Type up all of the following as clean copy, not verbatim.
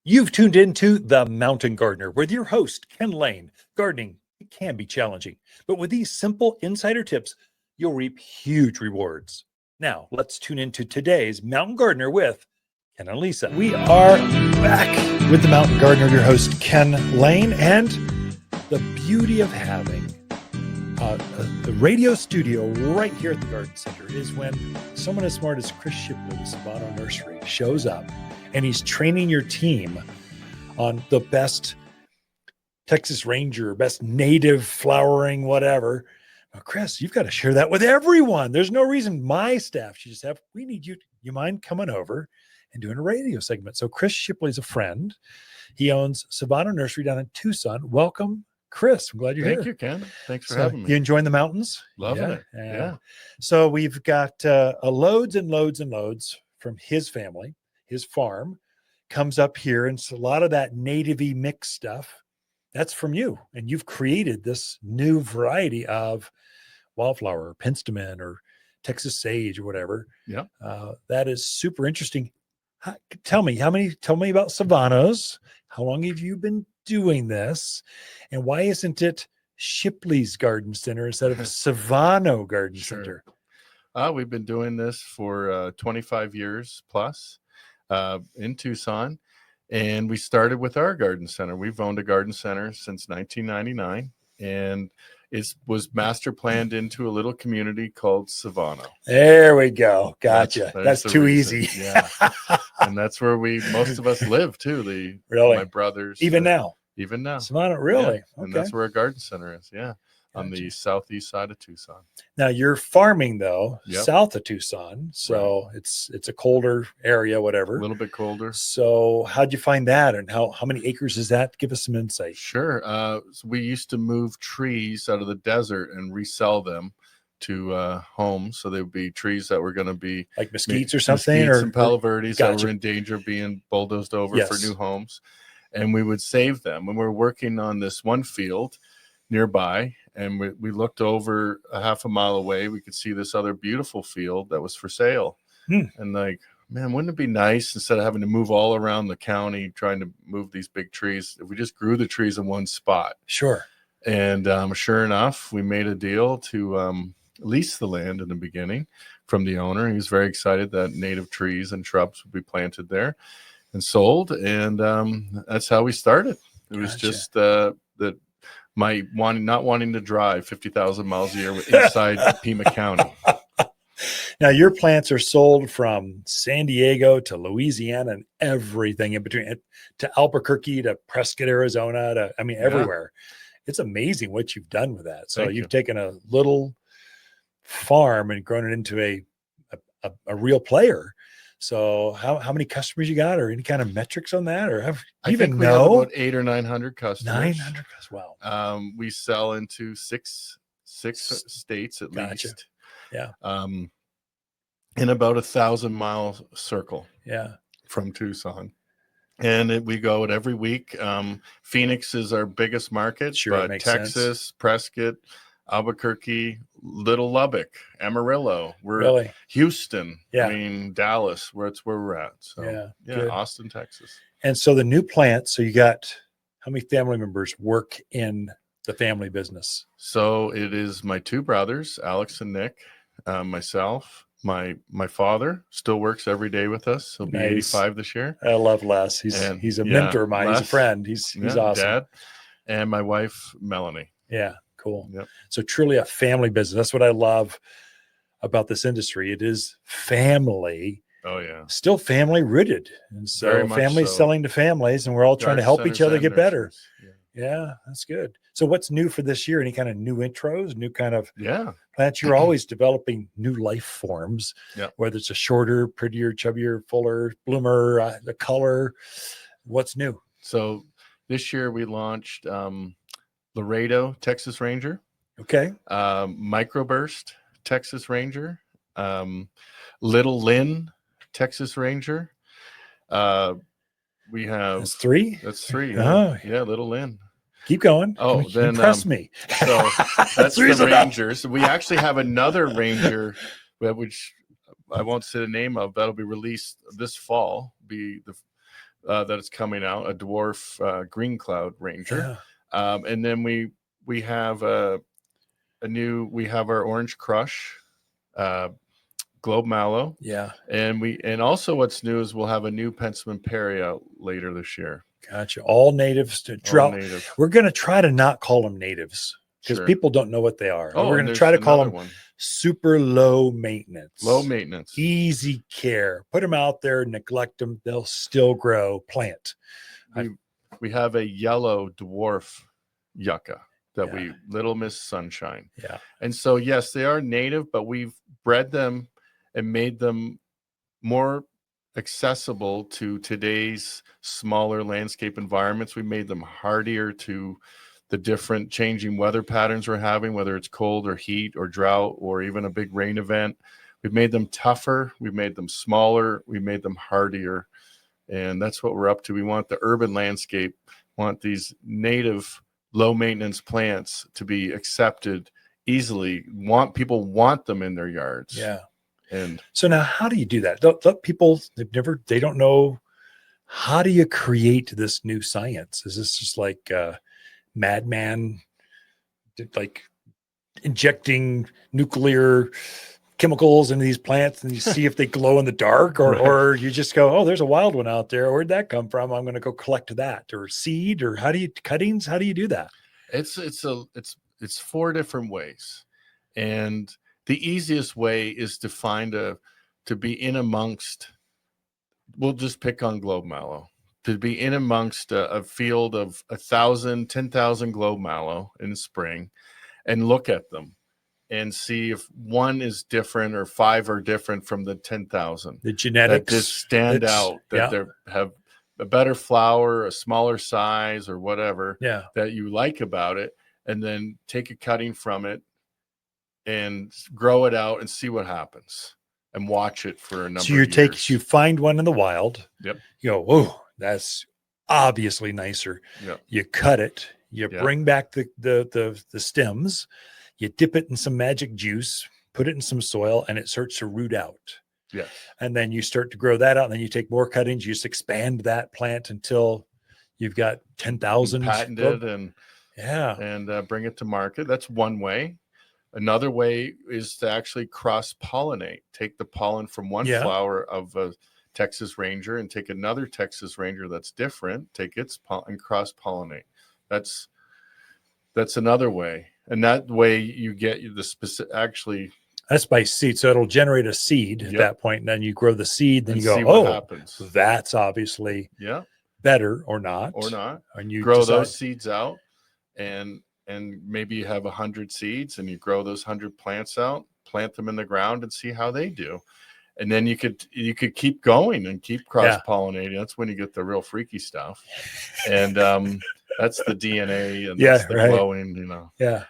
You've tuned into The Mountain Gardener with your host, Ken Lain. Gardening, it can be challenging, but with these simple insider tips, you'll reap huge rewards. Now, let's tune into today's Mountain Gardener with Ken and Lisa. We are back with The Mountain Gardener, your host, Ken Lain, and the beauty of having the radio studio right here at the Garden Center is when someone as smart as Chris Shipley of Civano Nurseries shows up and he's training your team on the best Texas Ranger, best native flowering, whatever. Now, Chris, you've got to share that with everyone. There's no reason my staff should just have, we need you. You mind coming over and doing a radio segment? So Chris Shipley's a friend. He owns Civano Nursery down in Tucson. Welcome, Chris. I'm glad you're here. Thank you, Ken. Thanks for having me. You enjoying the mountains? Loving it. Yeah. So we've got loads and loads and loads from his family. His farm comes up here, and so a lot of that native-y mixed stuff, that's from you. And you've created this new variety of wildflower, or penstemon, or Texas sage, or whatever. Yeah. That is super interesting. Tell me about Civanos. How long have you been doing this? And why isn't it Shipley's Garden Center instead of Civano Garden Center? We've been doing this for 25 years plus. In Tucson, and we started with our garden center. We've owned a garden center since 1999, and it was master planned into a little community called Civano. There we go. Gotcha. That's too reason. Easy. Yeah. And that's where most of us live too. Really? My brothers. Even now? Civano, really? Yeah. And that's where our garden center is. Yeah. On the southeast side of Tucson. Now you're farming though, south of Tucson. So right. it's a colder area, whatever. A little bit colder. So how'd you find that? And how many acres is that? Give us some insight. Sure. So we used to move trees out of the desert and resell them to homes. So they would be trees that were going to be like mesquites or something, mesquites and palo verdes gotcha. that were in danger of being bulldozed over for new homes. And we would save them. When we were working on this one field nearby, and we looked over a half a mile away, we could see this other beautiful field that was for sale. And like, man, wouldn't it be nice, instead of having to move all around the county trying to move these big trees, if we just grew the trees in one spot? Sure. And sure enough, we made a deal to lease the land in the beginning from the owner. He was very excited that native trees and shrubs would be planted there and sold. And that's how we started. It was just that my not wanting to drive 50,000 miles a year inside Pima County. Now your plants are sold from San Diego to Louisiana and everything in between, to Albuquerque to Prescott, Arizona, to everywhere. It's amazing what you've done with that. So you've taken a little farm and grown it into a real player. So how many customers you got, or any kind of metrics on that, or I think we have about 800 or 900 customers. 900 as well. We sell into six states at least. Yeah. In about 1,000-mile circle. Yeah. From Tucson, and we go it every week. Phoenix is our biggest market. Sure, but Texas, Prescott, Albuquerque, Little Lubbock, Amarillo, Houston, Dallas, that's where we're at. So yeah, Austin, Texas. And so the new plant, so you got, how many family members work in the family business? So it is my two brothers, Alex and Nick, myself. My father still works every day with us. He'll be 85 this year. I love Les. He's a mentor of mine. He's a friend. He's awesome. Dad. And my wife, Melanie. Yeah. Cool. Yep. So truly a family business. That's what I love about this industry. It is family. Oh yeah. Still family rooted. And so families selling to families, and we're all trying to help each other get better. Yeah, that's good. So what's new for this year? Any kind of new intros, new kind of plants? You're always developing new life forms, whether it's a shorter, prettier, chubbier, fuller bloomer, the color. What's new? So this year we launched Laredo Texas Ranger. Okay. Microburst Texas Ranger. Little Lynn Texas Ranger. We have that's three. Oh yeah, Little Lynn. Keep going. Oh, then impress me. So that's the Rangers. We actually have another Ranger, which I won't say the name of. That'll be released this fall. Be that is coming out, a dwarf green cloud ranger. Yeah. And then we have we have our orange crush, globe mallow. Yeah. And also what's new is we'll have a new Pensman Perry out later this year. Gotcha. All natives to drought. Native. We're going to try to not call them natives because people don't know what they are. Oh, we're going to try to call them super low maintenance. Low maintenance. Easy care. Put them out there, neglect them. They'll still grow. Plant. We have a yellow dwarf yucca that we Little Miss Sunshine. Yeah. And so, yes, they are native, but we've bred them and made them more accessible to today's smaller landscape environments. We made them hardier to the different changing weather patterns we're having, whether it's cold or heat or drought or even a big rain event. We've made them tougher. We've made them smaller. We made them hardier. And that's what we're up to. We want the urban landscape, want these native low maintenance plants to be accepted easily. People want them in their yards. Yeah. And so now how do you do that? People, they don't know. How do you create this new science? Is this just like madman, like injecting nuclear chemicals into these plants and you see if they glow in the dark, or you just go, oh, there's a wild one out there. Where'd that come from? I'm going to go collect that, or seed, or cuttings? How do you do that? It's 4 different ways. And the easiest way is to be in amongst, we'll just pick on globe mallow, to be in amongst a field of 1,000, 10,000 globe mallow in spring and look at them and see if one is different or 5 are different from the 10,000. The genetics that just stand out, that they have a better flower, a smaller size, or whatever that you like about it, and then take a cutting from it and grow it out and see what happens and watch it for a number of years. You find one in the wild. Yep. You go, whoa, that's obviously nicer. Yep. You cut it. You bring back the stems. You dip it in some magic juice, put it in some soil, and it starts to root out. Yes. And then you start to grow that out. And then you take more cuttings. You just expand that plant until you've got 10,000 patented and bring it to market. That's one way. Another way is to actually cross-pollinate. Take the pollen from one flower of a Texas Ranger and take another Texas Ranger that's different, take its pollen and cross-pollinate. That's another way. And that way you get the specific, actually. That's by seed. So it'll generate a seed at that point. And then you grow the seed. Then you go, oh, happens. That's obviously better or not. And you grow those seeds out and maybe you have 100 seeds and you grow those 100 plants out, plant them in the ground and see how they do. And then you could keep going and keep cross-pollinating. That's when you get the real freaky stuff. And that's the DNA and that's the glowing,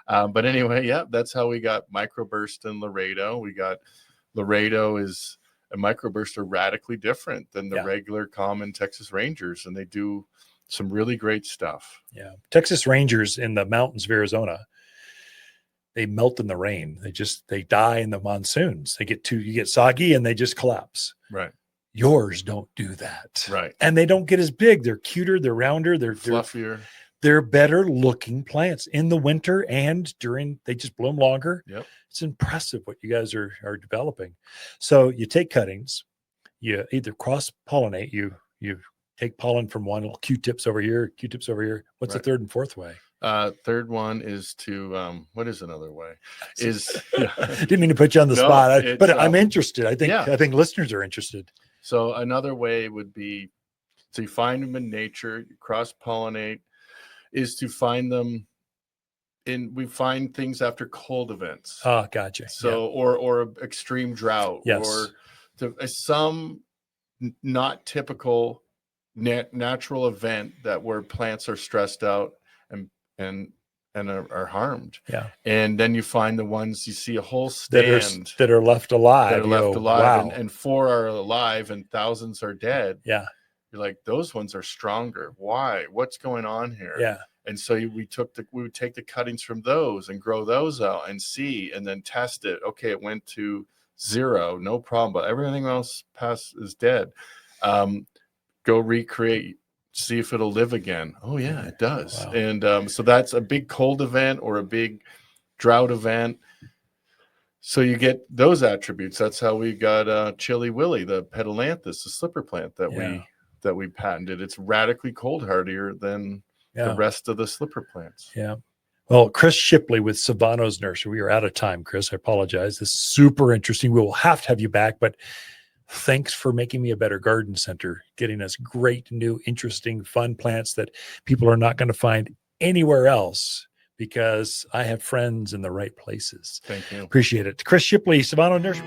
but anyway, that's how we got microburst and Laredo. We got Laredo is a microburst are radically different than the regular common Texas Rangers, and they do some really great stuff. Yeah. Texas Rangers in the mountains of Arizona, they melt in the rain. They die in the monsoons. You get soggy and they just collapse. Right. Yours don't do that. Right. And they don't get as big. They're cuter. They're rounder. They're fluffier. They're better looking plants in the winter and they just bloom longer. Yep. It's impressive what you guys are developing. So you take cuttings, you either cross pollinate, you take pollen from one, little Q-tips over here, Q-tips over here. What's the third and fourth way? Third one is to what is another way? Didn't mean to put you on the spot, but I'm interested. I think listeners are interested. So another way would be to find them in nature, cross-pollinate, is to find them we find things after cold events. Oh, gotcha. So or extreme drought, or some not typical natural event where plants are stressed out and are harmed. Yeah. And then you find the ones you see a whole stand that are left alive. Wow. And 4 are alive and thousands are dead. Yeah. You're like, those ones are stronger. Why? What's going on here? Yeah. And so we would take the cuttings from those and grow those out and see, and then test it. Okay, it went to 0, no problem, but everything else is dead. Go go recreate, see if it'll live again. Oh yeah, it does. Wow. And so that's a big cold event or a big drought event. So you get those attributes. That's how we got Chili Willy, the petalanthus, the slipper plant that we patented. It's radically cold hardier than the rest of the slipper plants. Yeah. Well, Chris Shipley with Civano's Nursery. We are out of time, Chris. I apologize. This is super interesting. We will have to have you back, but thanks for making me a better garden center, getting us great, new, interesting, fun plants that people are not going to find anywhere else, because I have friends in the right places. Thank you. Appreciate it. Chris Shipley, Civano Nursery.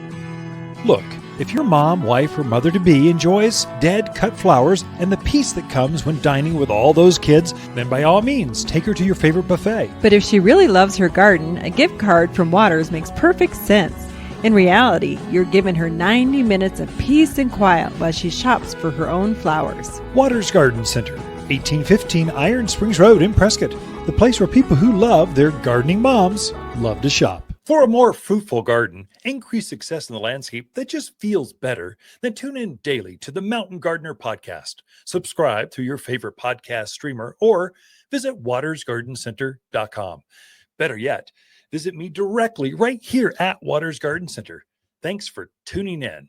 Look, if your mom, wife, or mother-to-be enjoys dead, cut flowers and the peace that comes when dining with all those kids, then by all means, take her to your favorite buffet. But if she really loves her garden, a gift card from Waters makes perfect sense. In reality, you're giving her 90 minutes of peace and quiet while she shops for her own flowers. Waters Garden Center, 1815 Iron Springs Road in Prescott, the place where people who love their gardening moms love to shop. For a more fruitful garden, increased success in the landscape that just feels better, then tune in daily to the Mountain Gardener podcast. Subscribe through your favorite podcast streamer or visit watersgardencenter.com. Better yet, visit me directly right here at Waters Garden Center. Thanks for tuning in.